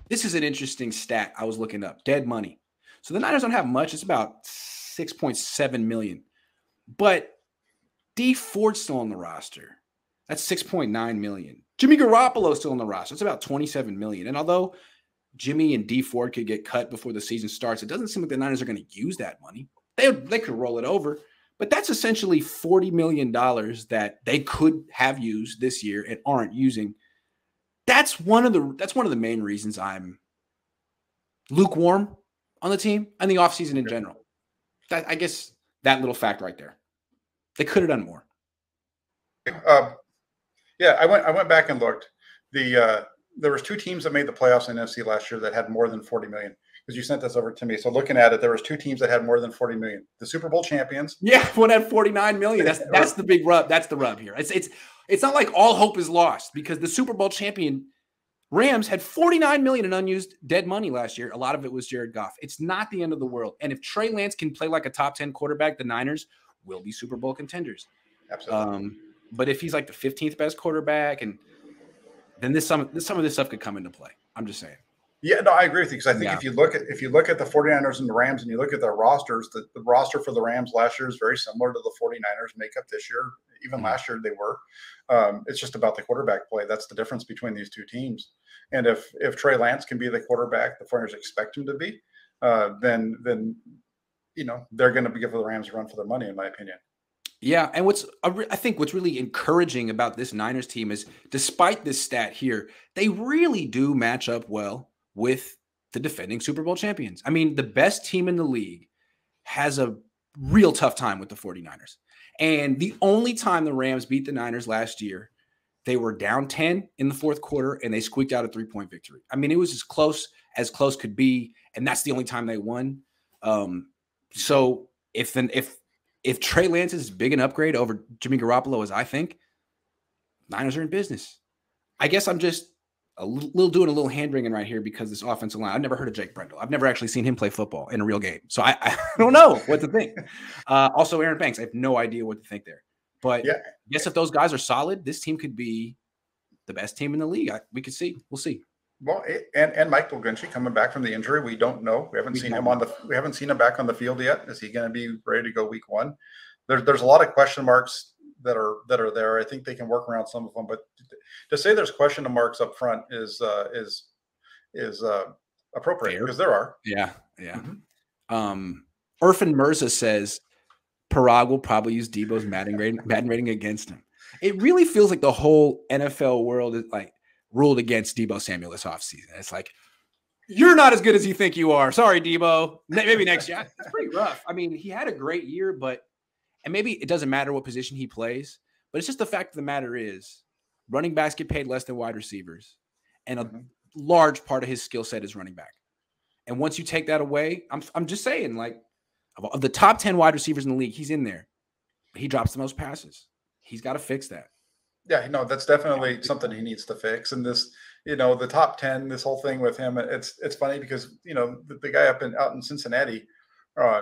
This is an interesting stat I was looking up. Dead money. So the Niners don't have much. It's about 6.7 million. But D Ford's still on the roster. That's 6.9 million. Jimmy Garoppolo's still on the roster. It's about 27 million. And although Jimmy and D Ford could get cut before the season starts, it doesn't seem like the Niners are going to use that money. They could roll it over, but that's essentially $40 million that they could have used this year and aren't using. That's one of the main reasons I'm lukewarm on the team and the offseason in general. I guess that little fact right there. They could have done more. Yeah, I went back and looked. There was 2 teams that made the playoffs in NFC last year that had more than 40 million. Because you sent this over to me. So looking at it, there was 2 teams that had more than 40 million. The Super Bowl champions. Yeah, one had 49 million. That's the big rub. That's the rub here. It's not like all hope is lost because the Super Bowl champion Rams had 49 million in unused dead money last year. A lot of it was Jared Goff. It's not the end of the world. And if Trey Lance can play like a top 10 quarterback, the Niners will be Super Bowl contenders. Absolutely. But if he's like the 15th best quarterback, and then some of this stuff could come into play. I'm just saying. Yeah, no, I agree with you because I think if you look at the 49ers and the Rams and you look at their rosters, the roster for the Rams last year is very similar to the 49ers makeup this year. Even last year they were. It's just about the quarterback play. That's the difference between these 2 teams. And if Trey Lance can be the quarterback the 49ers expect him to be, then they're going to give the Rams a run for their money, in my opinion. Yeah, and I think what's really encouraging about this Niners team is, despite this stat here, they really do match up well with the defending Super Bowl champions. I mean, the best team in the league has a real tough time with the 49ers. And the only time the Rams beat the Niners last year, they were down 10 in the fourth quarter, and they squeaked out a 3-point victory. I mean, it was as close could be, and that's the only time they won. So if Trey Lance is as big an upgrade over Jimmy Garoppolo as I think, Niners are in business. I guess I'm just doing a little hand-wringing right here because this offensive line, I've never heard of Jake Brendel. I've never actually seen him play football in a real game. So I don't know what to think. Also, Aaron Banks, I have no idea what to think there. But yeah, I guess if those guys are solid, this team could be the best team in the league. We could see. We'll see. Well, and Mike Dolgunshi coming back from the injury, we don't know. We haven't seen him back on the field yet. Is he going to be ready to go week 1? There's a lot of question marks that are there. I think they can work around some of them, but to say there's question marks up front is appropriate because there are. Yeah. Irfan Mirza says Parag will probably use Debo's Madden rating against him. It really feels like the whole NFL world is like ruled against Debo Samuel this offseason. It's like, you're not as good as you think you are. Sorry, Debo. Maybe next year. It's pretty rough. I mean, he had a great year, and maybe it doesn't matter what position he plays, but it's just the fact of the matter is running backs get paid less than wide receivers, and a large part of his skill set is running back. And once you take that away, I'm just saying, like, of the top 10 wide receivers in the league, he's in there. He drops the most passes. He's got to fix that. Yeah, no, that's definitely something he needs to fix. And this, the top 10, this whole thing with him, it's funny because, the guy out in Cincinnati,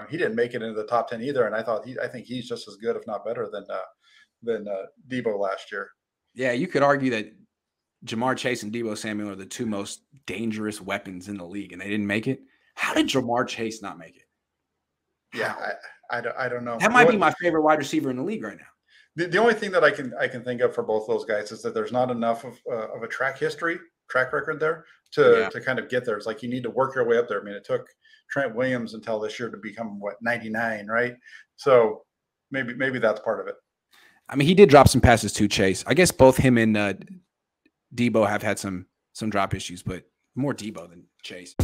he didn't make it into the top 10 either. And I think he's just as good, if not better than Debo last year. Yeah, you could argue that Jamar Chase and Debo Samuel are the 2 most dangerous weapons in the league, and they didn't make it. How did Jamar Chase not make it? Yeah, I don't know. That might be my favorite wide receiver in the league right now. The only thing that I can think of for both those guys is that there's not enough of a track record there to kind of get there. It's like you need to work your way up there. I mean, it took Trent Williams until this year to become 99, right? So maybe that's part of it. I mean, he did drop some passes to Chase. I guess both him and Debo have had some drop issues, but more Debo than Chase.